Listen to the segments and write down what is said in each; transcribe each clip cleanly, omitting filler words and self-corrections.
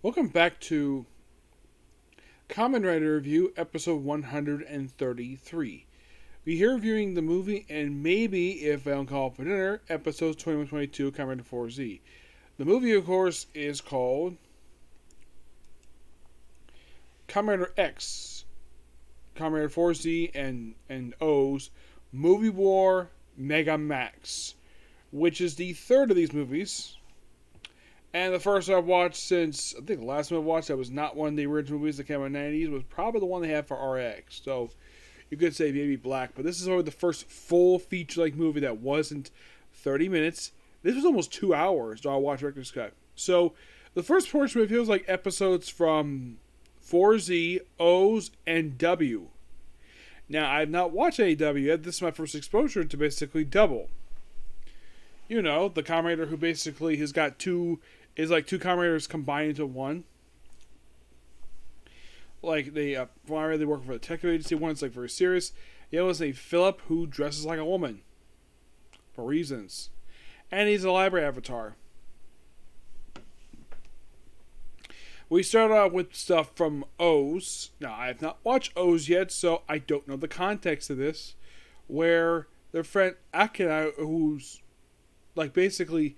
Welcome back to Kamen Rider Review, episode 133. We're here reviewing the movie and maybe, if I don't call for dinner, episodes 2122 Kamen Rider Fourze. The movie, of course, is called Kamen Rider X, Kamen Rider Fourze and O's Movie War Mega Max, which is the third of these movies. And the first I've watched since, I think the last one I watched that was not one of the original movies that came out in the 90s was probably the one they had for RX. So you could say maybe Black, but this is only the first full feature-length movie that wasn't 30 minutes. This was almost 2 hours, so I watched Director's Cut. So the first portion of it feels like episodes from Fourze, O's, and W. Now, I've not watched any W yet. This is my first exposure to basically Double. You know, the Kamen Rider who basically has got two Kamen Riders combined into one. Like they work for a detective agency. One's like very serious. The other one's named Philip, who dresses like a woman for reasons, and he's a library avatar. We start off with stuff from O's. Now I have not watched O's yet, so I don't know the context of this. Where their friend Akira, who's like basically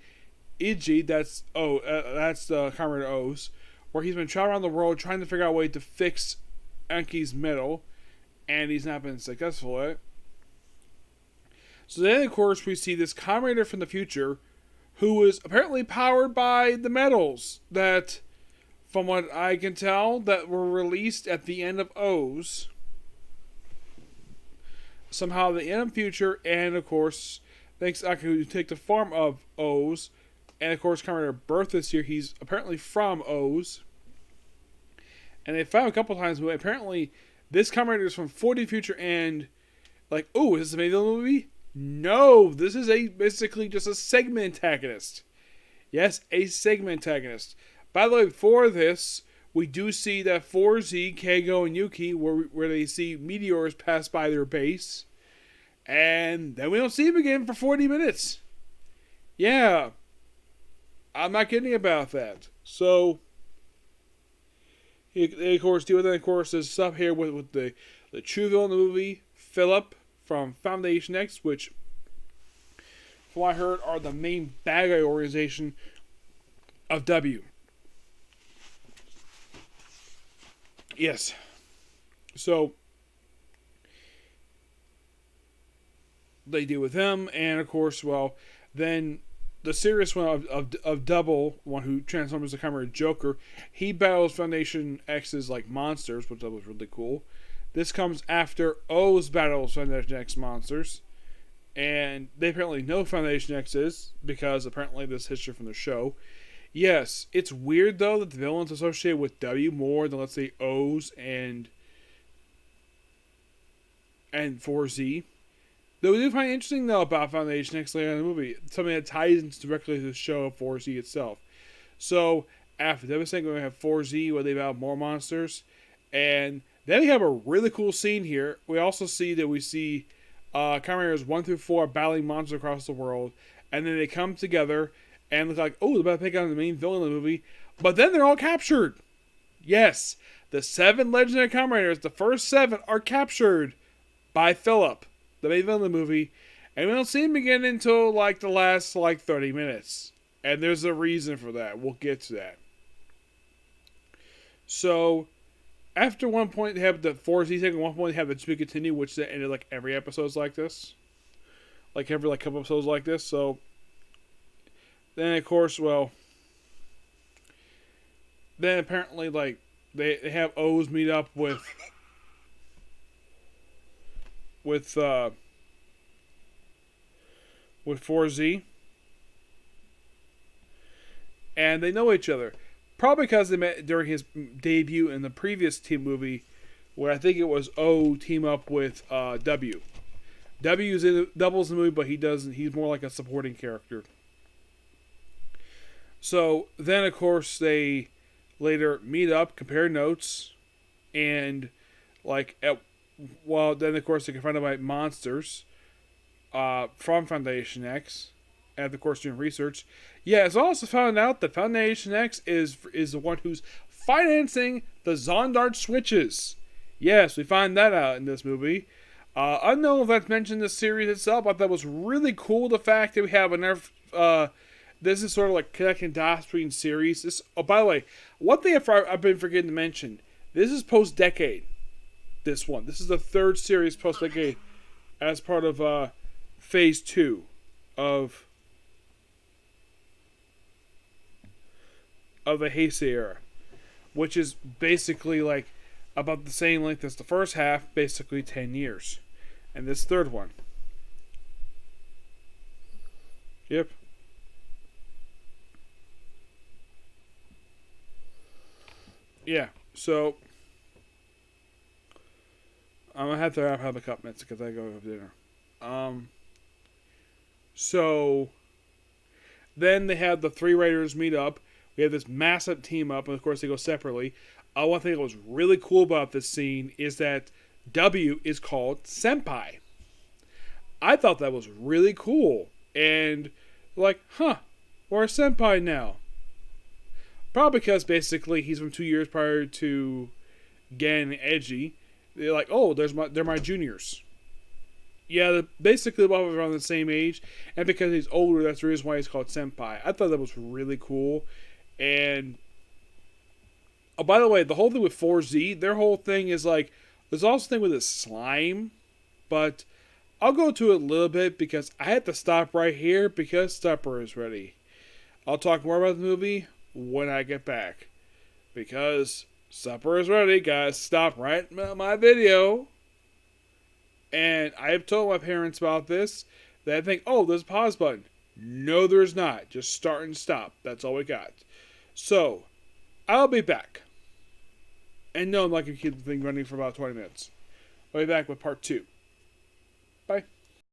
Iji, that's the Kamen Rider O's, where he's been traveling around the world trying to figure out a way to fix Enki's medal, and he's not been successful at it. So then, of course, we see this Kamen Rider from the future, who is apparently powered by the medals that, from what I can tell, that were released at the end of O's. Somehow, the end of future, and of course, thanks to Aku to take the form of O's. And of course, Kamen Rider birth this year, he's apparently from O's. And they found a couple times, but apparently this Kamen Rider is from 40 Future and like, oh, is this a main villain movie? No, this is basically just a segment antagonist. Yes, a segment antagonist. By the way, before this, we do see that Fourze, Keigo, and Yuki, where they see meteors pass by their base. And then we don't see him again for 40 minutes. Yeah. I'm not kidding about that. So, they of course deal with it. Of course, there's stuff here with the true villain in the movie, Philip from Foundation X, which, from what I heard, are the main bad guy organization of W. Yes. So, they deal with him, and of course, well, then the serious one of Double, one who transforms the Kamen Rider Joker, he battles Foundation X's like monsters, which that was really cool. This comes after O's battles Foundation X monsters, and they apparently know Foundation X is, because apparently this history from the show. Yes, it's weird though that the villains associated with W more than, let's say, O's and Fourze. Though we do find it interesting, though, about Foundation X later in the movie, something that ties into directly to the show of Fourze itself. So, after Devastating, we're going to have Fourze, where they battle more monsters. And then we have a really cool scene here. We also see that we see Kamen Riders 1 through 4 battling monsters across the world. And then they come together and look like, oh, they're about to pick on the main villain of the movie. But then they're all captured. Yes, the 7 legendary Kamen Riders, the first 7, are captured by Philip, the main villain of the movie, and we don't see him again until like the last 30 minutes. And there's a reason for that. We'll get to that. So, after one point they have the Fourze thing, at one point they have the To Be Continued, which they ended like every episode's like this. Like every couple episodes like this. So, then of course, well, then apparently like they have O's meet up with Fourze, and they know each other. Probably because they met during his debut in the previous team movie, where I think it was O team up with W. W's in doubles in the movie, but he's more like a supporting character. So then, of course, they later meet up, compare notes, and like then of course they're confronted by monsters from Foundation X, and of course doing research. Yeah, it's also found out that Foundation X is the one who's financing the Zondart switches. Yes, we find that out in this movie. I don't know if that's mentioned in the series itself, but that was really cool. The fact that we have another. This is sort of like connecting dots between series. This. Oh, by the way, one thing I've been forgetting to mention. This is post decade. This one. This is the third series post decade, as part of phase 2 of the Heisei era, which is basically like about the same length as the first half, basically 10 years. And this third one. Yep. Yeah, so I'm gonna have to have a couple minutes because I go have dinner. Um, so then they have the three writers meet up. We have this massive team up, and of course they go separately. One thing that was really cool about this scene is that W is called Senpai. I thought that was really cool, and like, huh, where's Senpai now? Probably because basically he's from 2 years prior to Gen and Edgy. They're like, oh, they're my juniors. Yeah, basically both are around the same age, and because he's older, that's the reason why he's called Senpai. I thought that was really cool, and oh, by the way, the whole thing with Fourze, their whole thing is like, there's also a thing with his slime, but I'll go to it a little bit because I had to stop right here because supper is ready. I'll talk more about the movie when I get back because supper is ready, guys. Stop right my video. And I have told my parents about this. They think, oh, there's a pause button. No, there's not. Just start and stop. That's all we got. So, I'll be back. And no, I'm not going to keep the thing running for about 20 minutes. I'll be back with part 2. Bye.